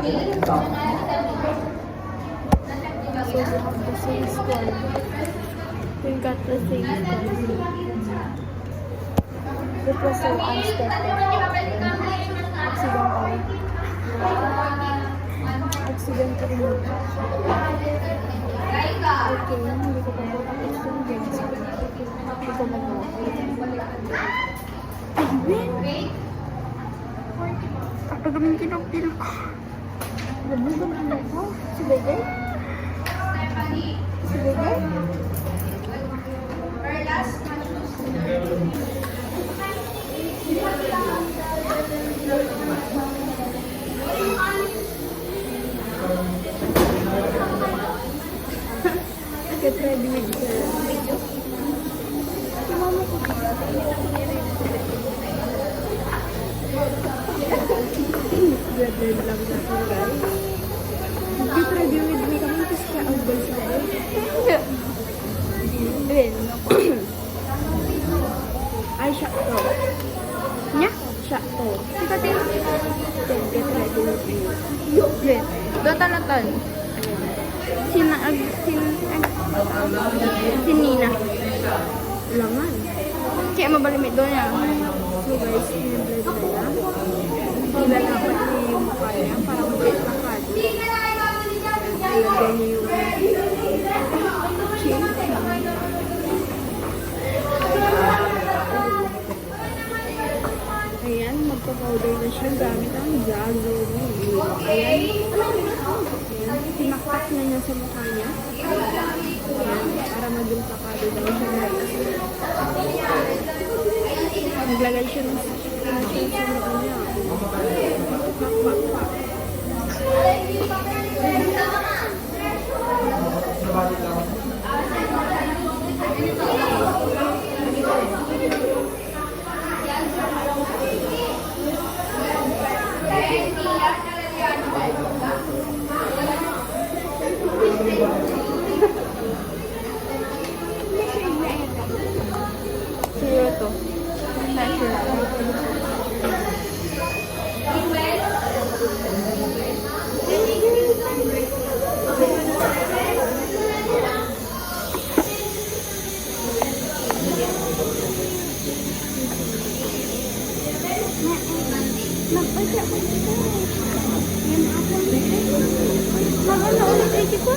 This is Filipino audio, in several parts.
So we have the same score. We got the same score. It was so unexpected. Accidental. Okay, hindi ko pa makapit yung games. Hindi ko magawa. Kapag naman kinopil ko. Ganun ba naman ako? Si Bebe? Si Bebe? Get ready with the video. Si mama ko. Get ready lang natin guys. Get ready with me kami kasi siya ang boys na eh. Rin. Ay, siya to. Nya? Siya to. Sika din. Then, get ready with me. Rin. Dotan. Si Nina. Langan. Kaya mabalimit doon niya. So guys, in-blend ko lang. Ilalapat niya yung mukha niya para mag-get na kado. Ilagyan niya yung chin. Ayan, magpa-powder na siya gamit ang Zago. Ayan. Tinaktak na niya sa mukha niya. Ayan, para maging pakado daw siya. Naglagay siya ng shade sa mukha niya. Pak. Sure to. Not sure. Nagpasya ko dito. Yan ako dito. Maganda ulit dito.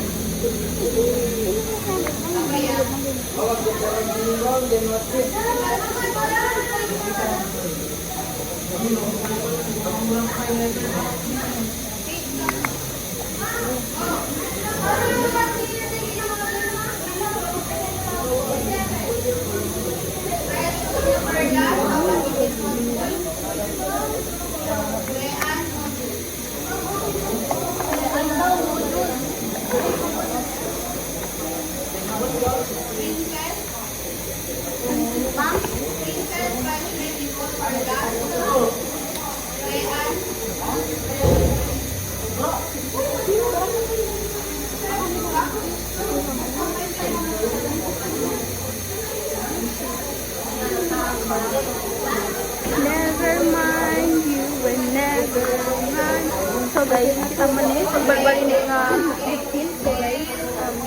Never mind you and never mind. So guys, nakita mo na pagbarbali na nga 15. So guys,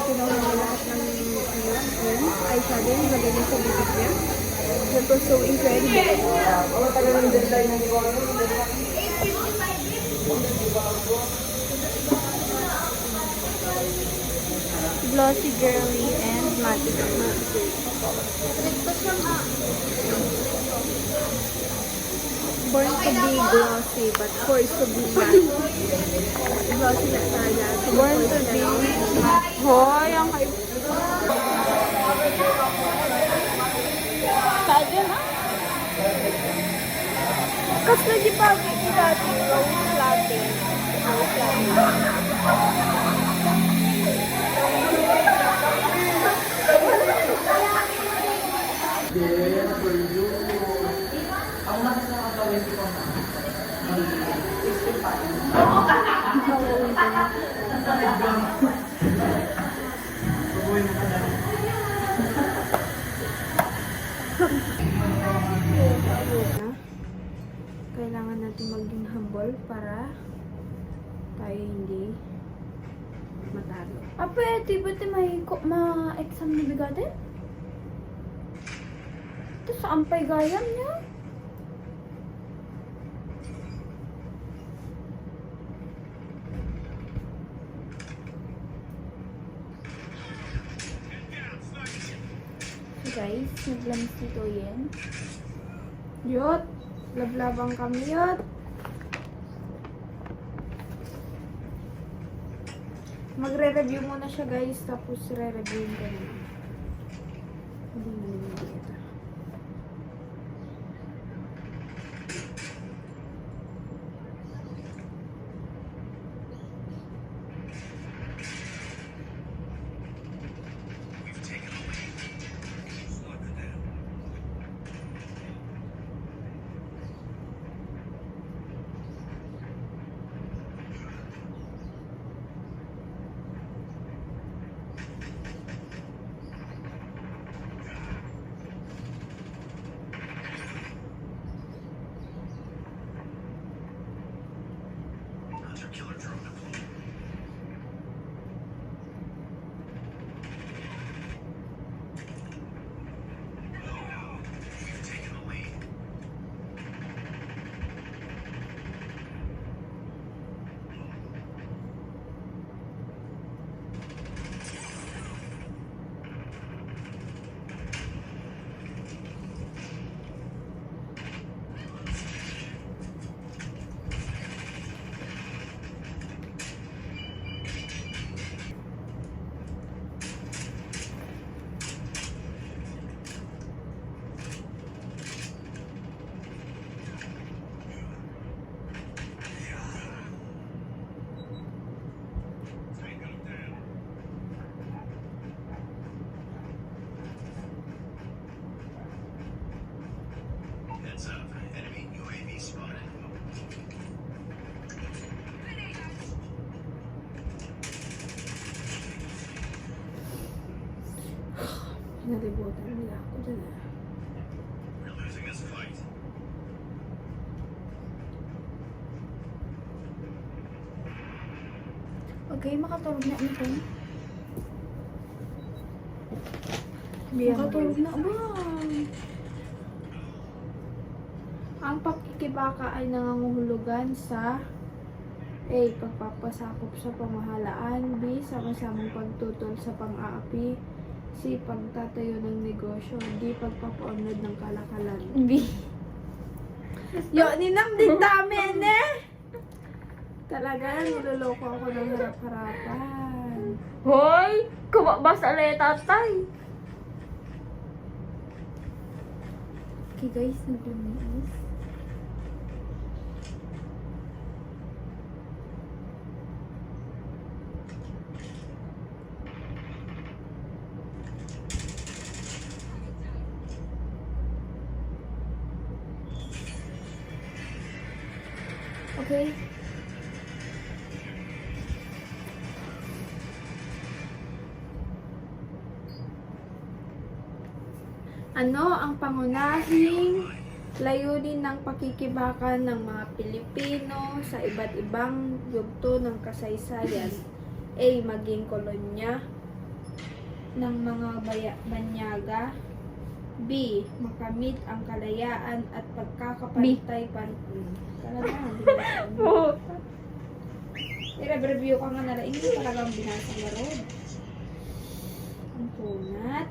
kinuha na lahat ng eyeshadow yung lagay niya sa bibig niya. That was so incredible. Glossy, girly, and matte. Born to be glossy, but forced to be matte. Glossy na tayo. Born to be matte. Hoy, ang kayo. Tayo na. Kasi nagipagi ko dati. Rose latte. Kailangan natin maging humble para tayo hindi matalo. Pwede ba't may ma-exam na bigatin? Ito sa ampay gayam niya. So guys, naglamis dito yan. Yot, lablabang kami yot. Magre-review muna siya guys, tapos re-reviewin ko na. Hindi na nilagay ito. Nalibutan nila ako dun ah. Okay, makatulog na ito. Makatulog na ba? Ang pakikibaka ay nanganguhulugan sa A. Pagpapasakop sa pamahalaan. B. Sama-samang pagtutol sa pang-aapi. C. Pagtatayo ng negosyo. D. Pagpapaunlad ng kalakalan. B. Yo, ninang din dami eh! Talaga, niloloko ako ng harap-harapan. Hoy! Kumabasa na yung tatay. Okay guys, naglumiis. Okay. Ano ang pangunahing layunin ng pakikibaka ng mga Pilipino sa iba't ibang yugto ng kasaysayan? A. Maging kolonya ng mga banyaga. B. Makamit ang kalayaan at pagkakapantay talaga, i-review ka nga nila. Hindi talagang binasa na road. Ang punat.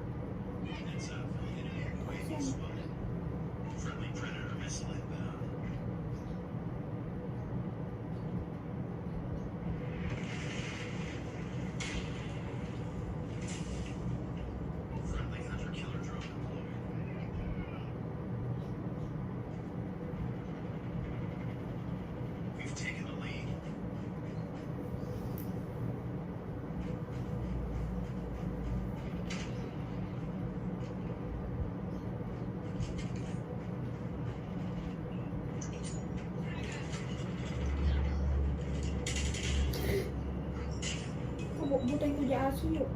Butay ko di aso yun.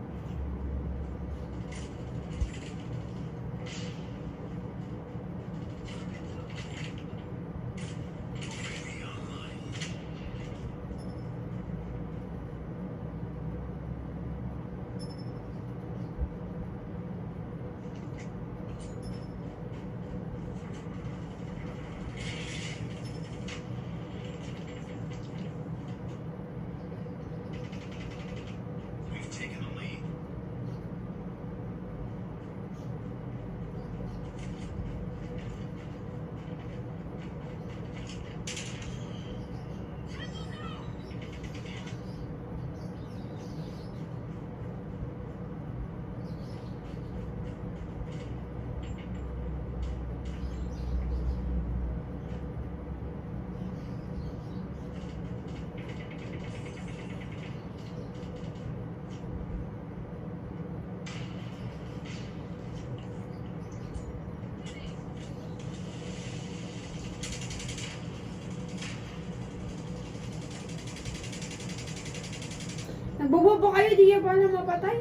Nagbobobo kayo, di kayo pa na mapatay.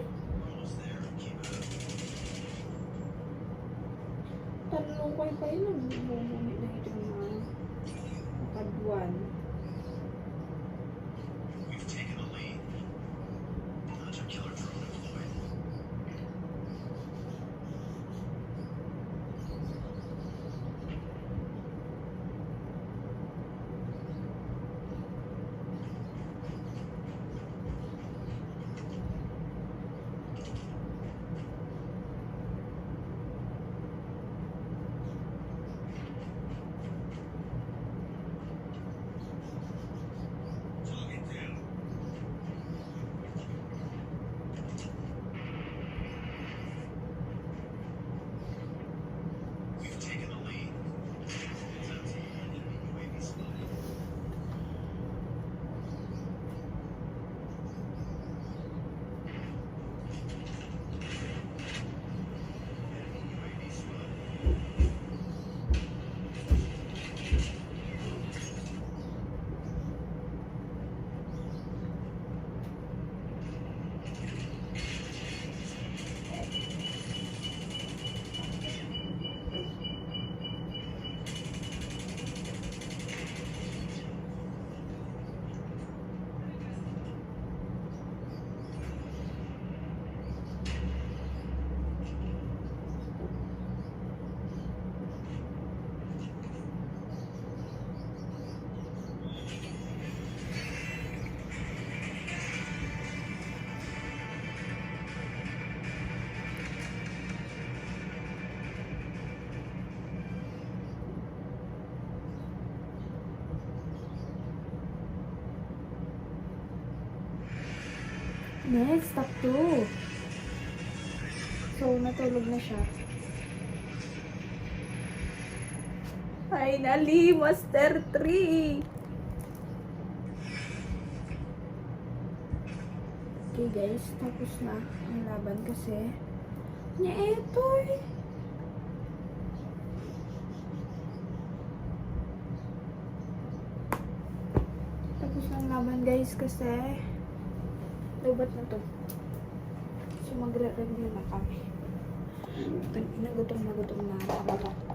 Talong kayo pa yun. Nagbubumit na ito mga kaduan. Next, stop 2. So, natulog na siya. Finally, Master 3! Okay guys, tapos na ang laban kasi niya eto eh. Tapos na ang laban guys kasi lubat na to. So magre-review na kami. Nagutom na ang batak ko.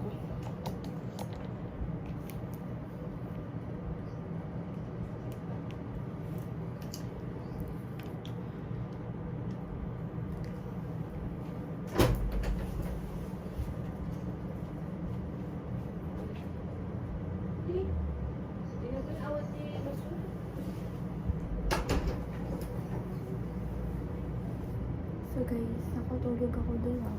So guys, nakatulog ako dun ah.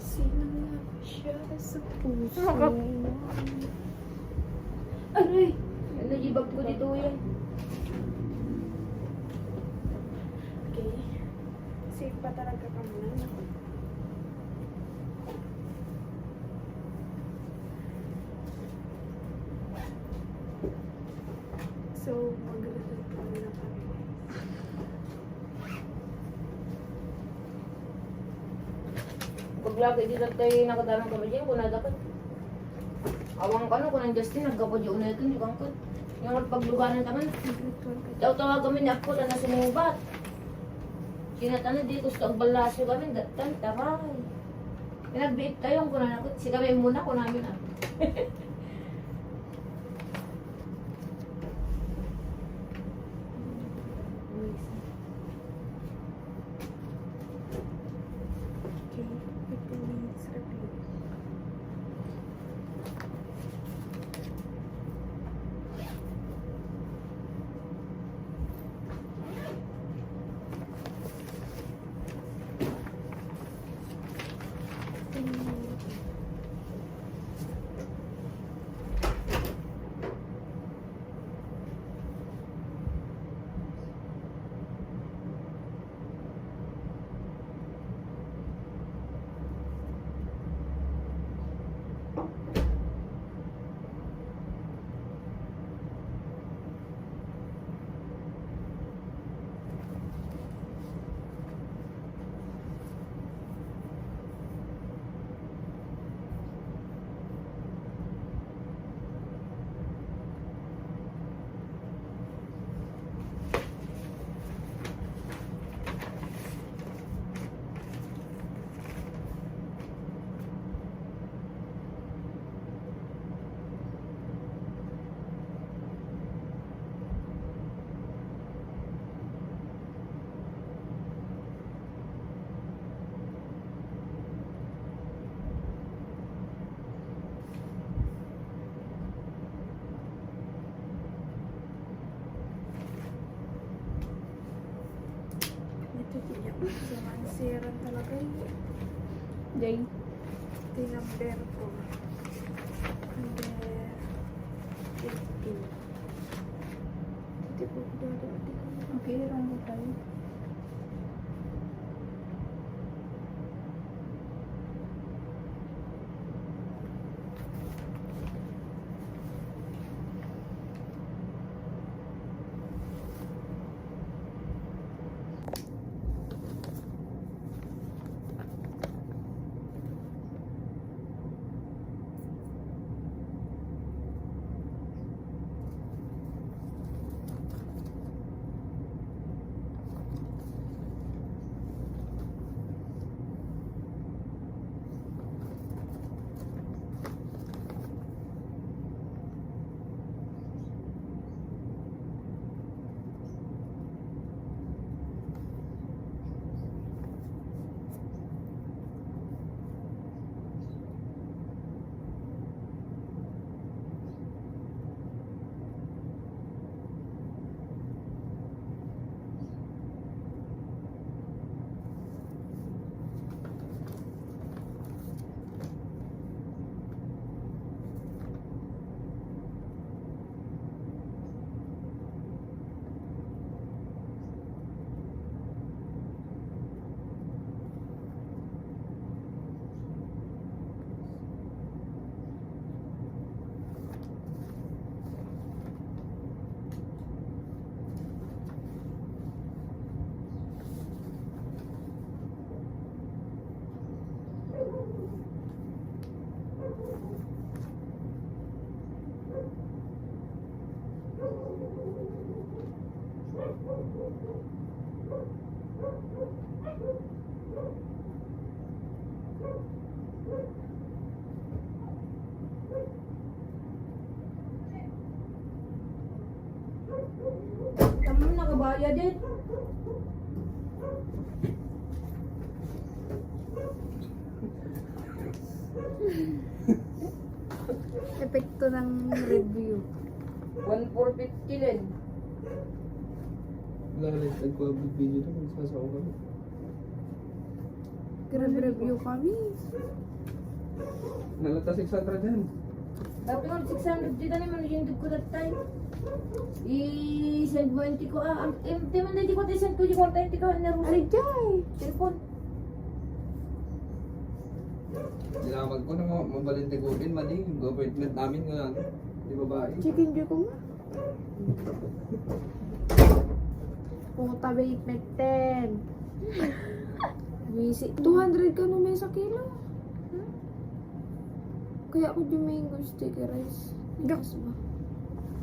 Sinangap siya sa puso. Aray! Nagibag ko dito yan. Okay. Safe pa talaga kami na. So, mag-review na kami. Pag lagi dito tayo nakadamang kami dyan, kung nadapat. Awang ka no, kung ang Justin, nagkapod yung una ito, yung kangkot. Yung pagluganan taman. Tawag kami ni Ako na nasa nubat. Kinatana di gusto ang balasyo kami, datan, taray. Pinagbiit tayo ang kunan ako. Si kami muna ko namin ah. Okay, 15 minutes review. Hindi ako sa mansiran talaga eh. Jay. Ito yung number ko. Number 15. Ito po ko doon. Okay, lang ko tayo. Kamu nakabaya din. Epekto ng review. 1,450 din. Lalit, nagpa-video na, magsasawa kami. Grabe review kami. Nalata 600 yan. Tapi nga 600 dito naman yung ko that time. I-send mo yung tiko. Di man na di ko send ko yung kwarta yung tiko na Ay, rusay. Jay! Telepon. Dinamag ko na mabalintiguin, mali. Yung government namin nga, di babae. Chicken joy ko nga. Puta ba ipekten? Bisi. 200 ka no may sa kilo. Kaya ako di may gusto kay rice. Gas ba?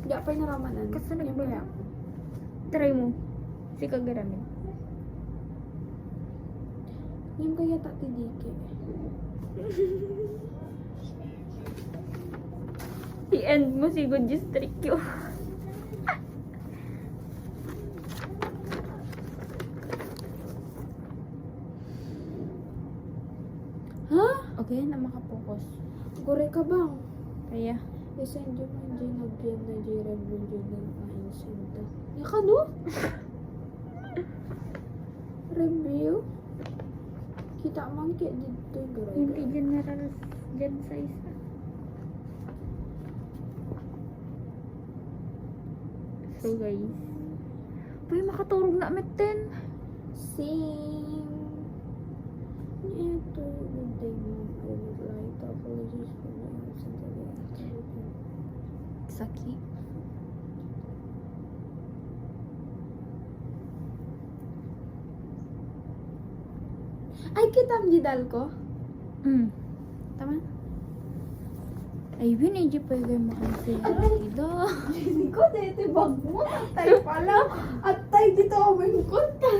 Di pa naramanan. Kasi nagbaya. Try mo. Si kagaramin. Yung kaya tati dike. I-end mo si Good District yun. Ha? Okay na makapokus. Gore ka bang? Kaya. I-send yung man dyan nagbiyan na dyan review dyan ng ma-insenda. Ya ka no? Review? Kita man kaya dito Hindi gara. general dyan sa isa. So guys. Uy, makaturog na amit 10. Sing. Ito, good day ma'am. I would like to apologize for my absence again. Saki. Ay, kita ang jidal ko? Tama? Ay, binidyo pa yung makansel. Ida. Hindi ko, dito bag mo. Atay pala. Atay dito ako may kunta.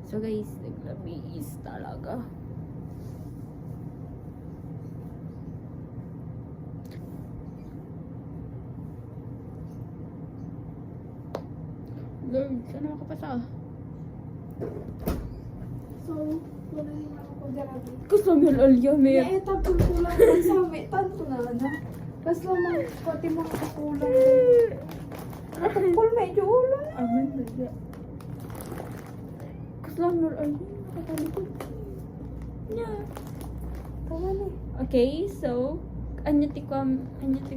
So guys, naglabis talaga. Lord, saan nakapasa? So, wala yung ako grabe. Gusto mo yung olyo, may... Eh, tapos kulang lang sa amin. Tanto na, na. Tapos naman, pati mga kakulang. Nakapul, medyo ulo na. Aman, bagya. Gusto mo yung olyo, nakatalikod. Yeah. Tama na. Okay, so, anyati ko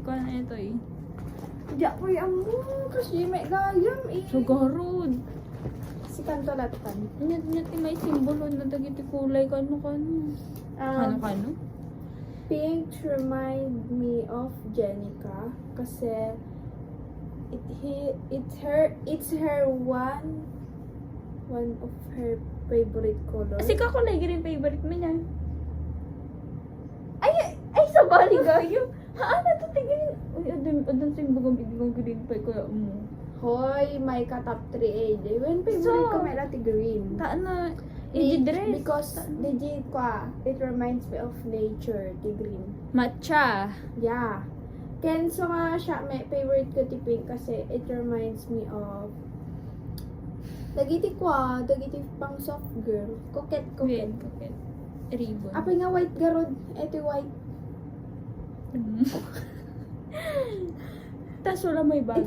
na ito eh. Hindi ako yung kasi may gayam eh. So, garod. Si Kantolatan. Anyati may simbolo na dagiti kulay kano-kano. Kano-kano? Pink remind me of Jenica kasi it's her one of her favorite colors. Kasi kakulay green favorite mo niya. Ay, sa bali gayo. Haan na to tigil. Uy, adan sing bagong ibigong green pa ko mo. Hoy, may ka top 3 AJ. When favorite So, ko may lati green. Ta na i-dress. Because the it reminds me of nature, the green. Matcha. Yeah. Kenso nga siya, may favorite ko ti pink kasi it reminds me of dagiti pang soft girl. Coquette. Coquette. Ribbon. Apoy nga white garod. Ito white. Tas wala may bagay.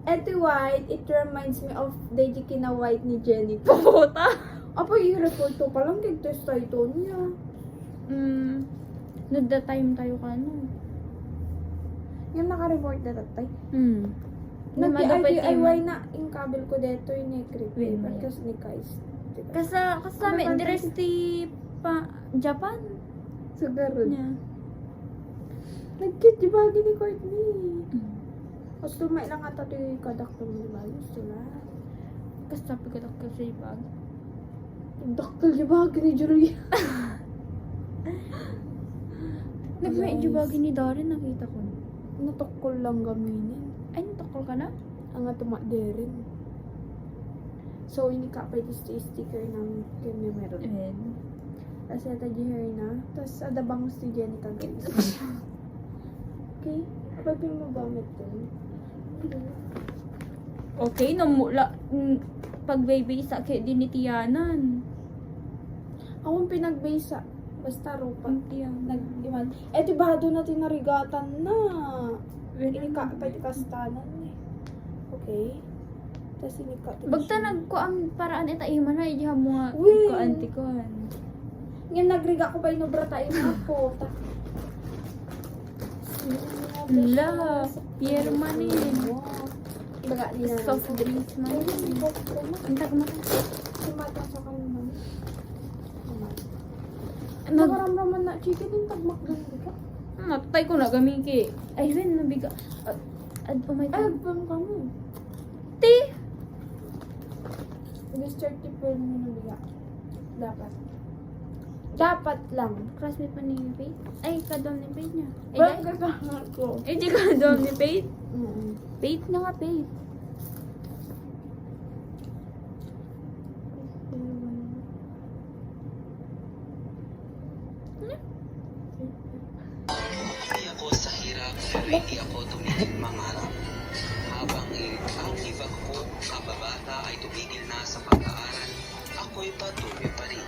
Ito white. It reminds me of the kina white ni Jenny. Puta. Apoy i-report to palang kig-test tayo niya. Nagda time tayo ka no. Yung naka-report na tatay. Nag-DIY na yung kabel ko dito yung creep. Wait, Because ni Kais. Kasama Ano ba dress ti pa Japan. So, garod. Nya. Nag-cute yung bagay ni Courtney. Kasi tumay lang ata ito yung kadakto mo, diba? Gusto na. Kasabi ko lang kasi bag. Daktal yung bagay ni Julia. Nag-medyo bagay ni Darren, nakita ko. Natukol lang gaminin. Ay, natakol ka na? Ang atuma derin. So, ini ka pa yung sticker ng kanya meron. Ayan. Kasi ata di hair na. Tapos, adabang si Jenica guys. Okay? Kapag pinamagamit ko. Okay, namula. Pag baby sa kaya din ni Tianan. Akong pinagbasa. Basta rupa. Ang Tianan. Nag-iwan. Eh, diba doon natin narigatan na. Very Ini ka pa yung kastanan eh. Okay? Tapos ini ka. Bagta nagkuang paraan ita ima na iya mo nga Uy! ko anti ko. Ngayon nagriga ko pa yung nobrata yung mga po. La, Pierre Manin. Baga nila. Soft drinks man. Antag mo. Sumata sa kanina. Nag Nakaramdaman na chicken yung tagmakdan ka. matay ko na gamiki. Ay, wen nabiga. Oh my Ay, god. agpam kami. Ti. Mr. Tipper mo nabiga. Dapat lang. Classmate pa ni Faith. Ay, kadom ni Faith niya. Ay, Ba't ay. kasama ko? Ay, di kadom ni Faith. Mm. Faith na nga, Faith. Hindi ako sa hirap, pero hindi ako tumigil mangarap. Habang ang ibang ko, kababata ay tumigil na sa pag-aaral, ako'y patuloy pa rin.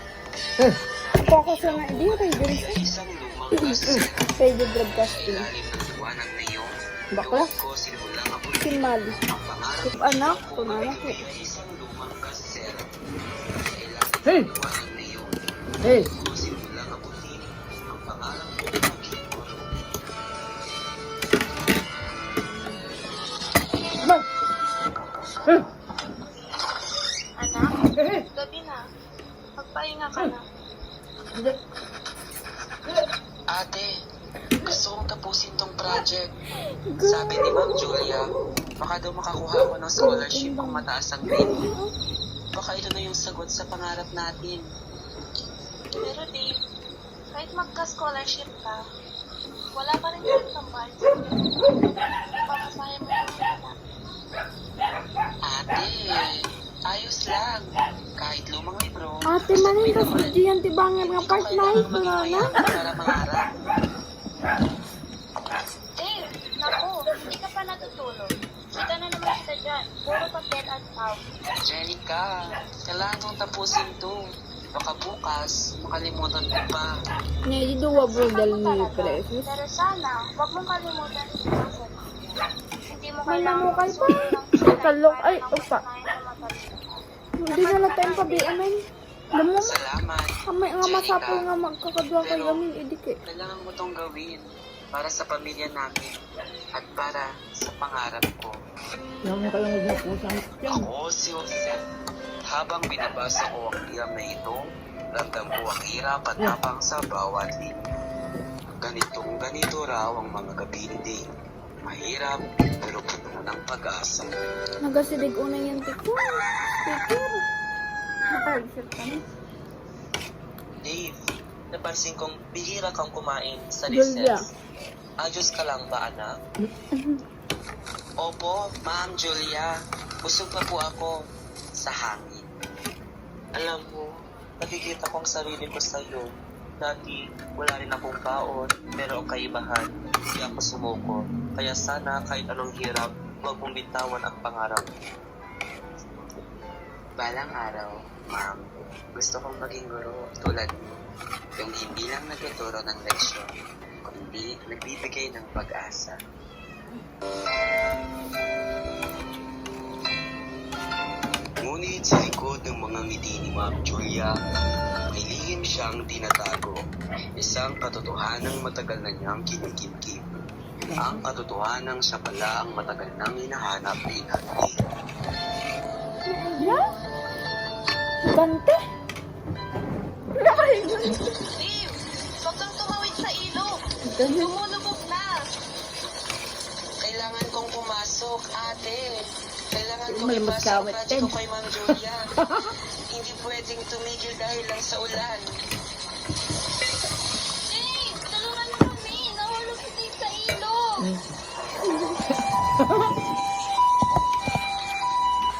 Focus na nga. Di radio. Kaya isang lumang kasira Radio sa broadcasting. ilalim ng liwanag na iyon, Bakla? doon ko sinulang ako Si Mali. ang pangarap Si anak ko na ay anak ko. isang lumang kasera. Sa ilalim ng liwanag na iyon, doon ko sinulang ako din ang pangarap ko maging guro. Anak, gabi na. Magpahinga ka na. Ate, gusto kong tapusin tong project. Sabi ni Ma'am Julia, baka daw makakuha ako ng scholarship kung mataas ang grade. Baka ito na yung sagot sa pangarap natin. Pero Dave, kahit magka-scholarship ka, wala pa rin yung tambal. Pamasahe mo yung pera. Ate, ayos lang. Kahit lumang libro. Ate, manin ka sa diyan tibangan nga part na ito maging na. mayaman para mangarap. Dave, naku, hindi ka pa natutulog. Kita na naman kita dyan. Puro papel at pau. Jenica, kailangan kong tapusin to. Baka bukas, makalimutan mo pa. Hindi duwa budal ni Precious. Pero sana, huwag mong kalimutan si Joseph. Hindi mo May kailangan namukay pa. magsuot ng Ay, kalok. Ay, para upa. makasanayan na matalino. Hindi na lang tayong pabiamin. Alam mo, Salamat. kamay nga masapol nga magkakadwa kay amin. Idik eh. Kailangan mo tong gawin para sa pamilya namin at para sa pangarap ko. Ako si Jose. Habang binabasa ko ang tiyam na ito, ramdam ko ang hirap at tapang sa bawat linya. Ganito raw ang mga gabi ni Dave. Mahirap pero puno ng pag-asa. Nagasidig una yung tiko. Tikir. Naka-headset ka na. Dave, napansin kong bihira kang kumain sa Julia. recess. Ayos ka lang ba, anak? Opo, Ma'am Julia. Busog pa po ako sa hangin. Alam mo, nakikita ko ang sarili ko sa'yo. Dati, wala rin akong baon, pero ang kaibahan, hindi ako sumuko. Kaya sana kahit anong hirap, huwag mong bitawan ang pangarap. Balang araw, Ma'am, gusto kong maging guro tulad mo. Yung hindi lang nagtuturo ng leksyon, kundi nagbibigay ng pag-asa. Ngunit sa likod ng mga ngiti ni Ma'am Julia, may lihim siyang tinatago. Isang katotohanang matagal na niyang kinikip-kip. Ang katotohanang siya pala ang matagal nang hinahanap ni Nanay. Ya? Bante? Steve, huwag kang tumawid sa ilog. Lumulubog na. Kailangan kong pumasok, ate. Kailangan kong May ipasa ang magkawit project din. ko kay Ma'am Julia. Hindi pwedeng tumigil dahil lang sa ulan. Dave, tulungan mo kami. Nahulog si Dave sa ilog.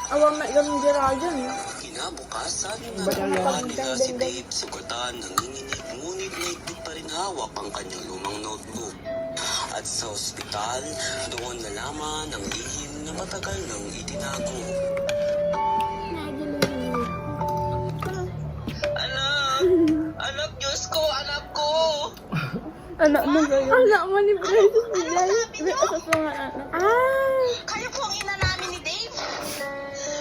Awa may ganun dira dyan. Kinabukasan, natulungan nila si Dave sugatan, nanginginig, ngunit naigpit pa rin hawak ang kanyang lumang notebook. At sa ospital, doon nalaman ang lihim na matagal nang itinago. Anak! Anak, Diyos ko! Anak ko! Anak mo sa'yo. Anak mo ni Precious. May asas mga anak. Ah! Kayo po ang ina namin ni Dave.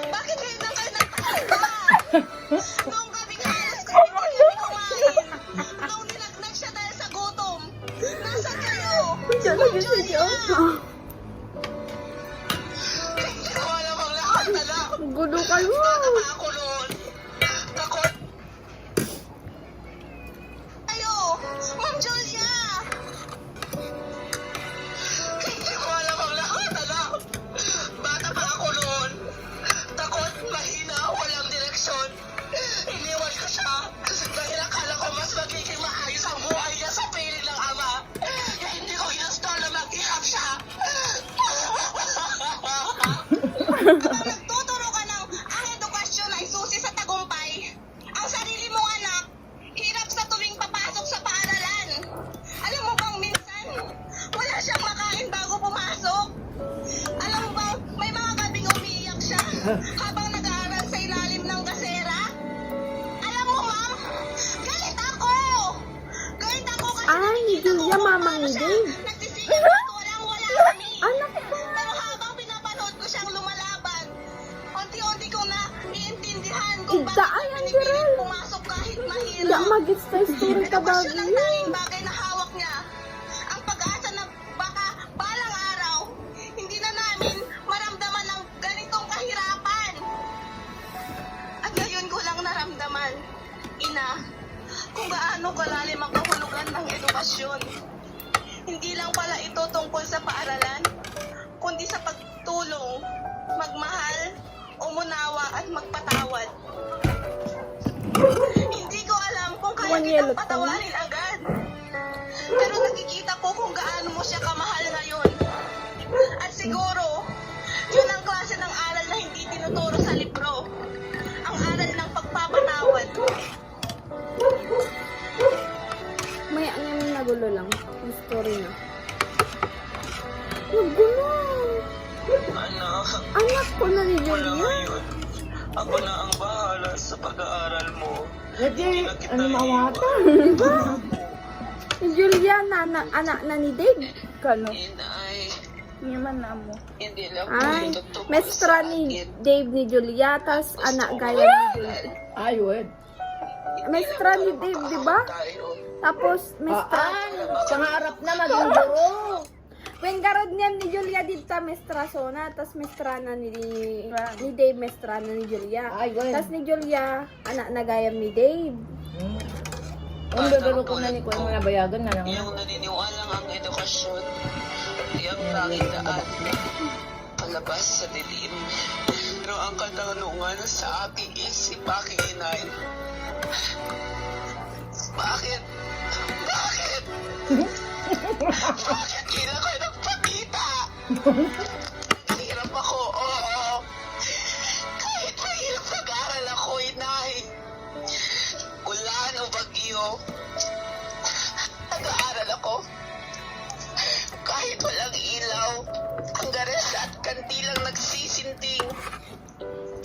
Bakit ngayon lang kayo nagpakita? Noong gabi nga alas ko, hindi kami kumain. Noong nilagnat siya dahil sa gutom. Nasaan kayo? Siya lagi sa Diyos. Hindi ko alam ang lahat, anak! Gulo kayo. Tama ako noon! Takot! Ayo! Ma'am Julia! Hindi ko alam ang lahat, anak! Bata pa ako noon! Takot, mahina, walang direksyon! Iniwan ko siya dahil akala ko mas magiging maayos ang buhay niya sa piling ng ama! Kaya hindi ko ginusto na mag-ihap siya! Nagtuturo ka ng ang edukasyon ay susi sa tagumpay. Ang sarili mong anak, hirap sa tuwing papasok sa paaralan. Alam mo bang minsan, wala siyang makain bago pumasok? Alam mo bang may mga gabing umiiyak siya habang nag-aaral sa ilalim ng gasera? Alam mo ma'am, galit ako! Galit ako kasi Ay, nakikita ko Julia, kung mamang paano ni siya Dave. nagsisikap at walang-wala kami. Anak ko. Pero habang pinapanood ko siyang lumalaban, unti-unti kong naiintindihan kung Ida, bakit ay, ang pinipilit girl. pumasok kahit Hindi mahirap. magit sa story ka ba? Edukasyon ang tanging bagay na hawak niya. Ang pag-asa na baka balang araw, hindi na namin maramdaman ang ganitong kahirapan. At ngayon ko lang naramdaman, ina, kung gaano kalalim ang kahulugan ng edukasyon. Hindi lang pala ito tungkol sa paaralan, kundi sa pagtulong, magmahal, umunawa at magpatawad. Hindi ko alam kung kaya One kitang yellow patawarin agad. Pero nakikita ko kung gaano mo siya kamahal ngayon. At siguro, yun ang klase ng aral na hindi tinuturo sa libro. Ang aral ng pagpapatawad. May ang nagulo lang. Yung story na. Nagulo. Anak, Anak ko na ni wala Julia. ngayon. Ako na ang bahala sa pag-aaral mo. Ano mawata? Si Julia, anak na ni Dave. Kano? Inay, Niya man na mo. hindi lang Ay, po tungkol mestra sa ni akin. Dave ni Julia, tas anak gaya ni Julia. Ay, wed. Mestra ni Dave, di ba? Tayo. Tapos, mestra. Pangarap na maging guro. When garod niya ni Julia dito, mestra Sona, tas mestra na ni Dave, mestra na ni Julia. Ay, wed. Tas ni Julia, anak na gaya ni Dave. Ang bebero ko na ni Kuya mga bayagan na lang. Yung naniniwalang ang edukasyon ay ang tanging daan palabas sa dilim. Pero ang katanungan sa aking isip, aking inay, bakit? Bakit? Bakit kailan kayo nagpakita? Hirap ako, oo. Kahit mahirap nag-aral ako, inay. Ulan o bagyo, nag-aaral ako. Kahit walang ilaw, ang gares at kantilang nagsisinting.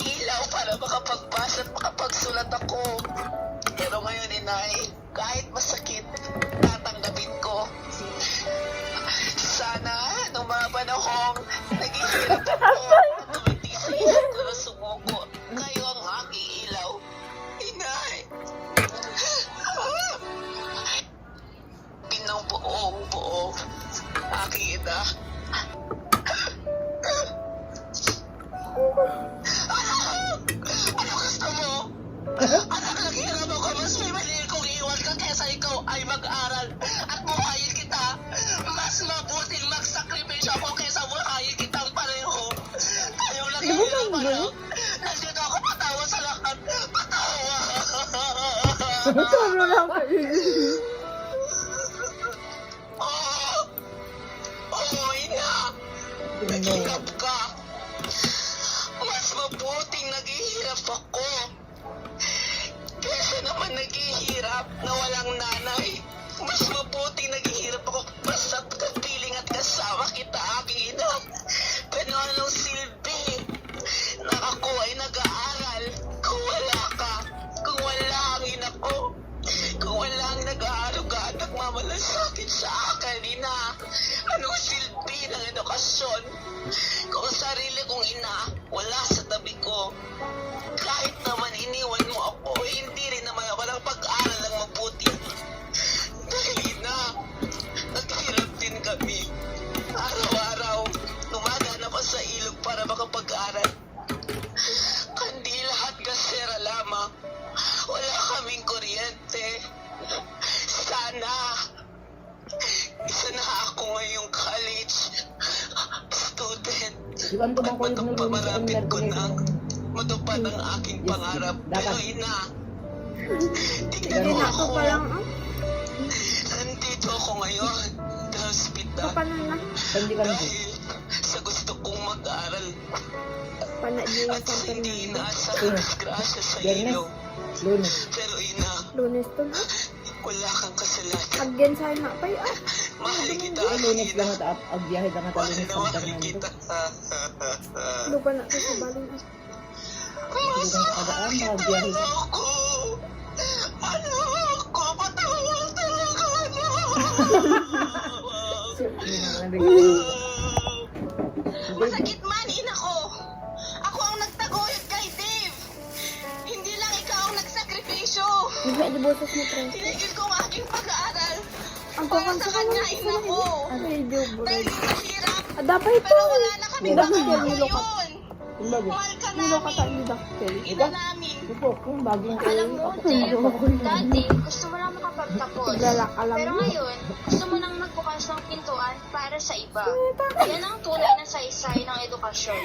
Ilaw para makapagbasa at makapagsulat ako. Pero ngayon, inay, kahit masakit, tatanggapin ko. Sana, nung mga panahong naghihirap ako, tumiti sa isip ko na sumuko, kayo ang aking ilaw. Inay! Pinang buong buo, aking ina. Ano gusto mo? Anak, naghihirap ako, mas may mali kong iwan ka kesa ikaw ay mag-aral at buhayin kita. Mas mabuting magsakripisyo ako kesa buhayin kitang pareho. Ayaw naghihirap anak. Nandito ako patawa sa lahat. Patawa! Turo lang kayo. Oo, ina. Naghihirap ka. Mas mabuting naghihirap ako. Kesa naman naghihirap na walang nanay. Mas mabuting naghihirap ako basta kapiling at kasama kita, aking ina. Pero anong silbi na ako ay nag-aaral kung wala ka, kung wala ang ina ko, kung wala ang nag-aaruga at nagmamalasakit sa akin, ina. Anong silbi ng edukasyon kung ang sarili kong ina wala sa tabi ko? Kahit naman iniwan mo ako, hindi rin naman ako ng pag-aaral ng mabuti. Dahil ina, naghirap din kami. Araw-araw, gumagana pa sa ilog para makapag-aral. Kandi lahat kasera lamang. Wala kaming kuryente. Sana, isa na ako ngayong college student. Di ba ang At tumangkol ng matupad ko lunes nang matupad ang aking pangarap. Pero ina, tignan Hindi mo na ako ako. pa lang. Nandito ako ngayon sa hospital Paano na? Hindi ka na. dahil sa gusto kong mag-aral Panagin at sa hindi Fernando. nasa disgrasya sa Biyernes. ilog. Lunes. Pero ina, Lunes to na. wala kang kasalanan. Again sa na pa ah. Mahal kita, Ay, lunes aking lang ina. at agbiyahe lang at Mahal lunes na San mahal Fernando. kita. Lupa na to sa balon. Pagdaan, magbiyahe. Ano ako? Ano ako? Patawag talaga ano? Masakit man, ina ko. Ako ang nagtaguyod kay Dave. Hindi lang ikaw ang nagsakripisyo. Bigla di boses mo pre. Tinigil ko ang aking pag-aaral. Ang Para kakanta sa ka kanya, lang ina ko. Ano yung joke Dahil bro? mahirap. Dapat ito. Pero wala na kami Nilo magawa nilo ka. ngayon. Mahal ka Nilo ka ta namin. ni Dakkel. Ina namin. Ito, kung bagong Alam mo, Jeff, dati gusto mo lang makapagtapos. Tiglalak alam Pero mo. ngayon, gusto mo nang magbukas ng pintuan para sa iba. Yan ang tunay na saysay ng edukasyon.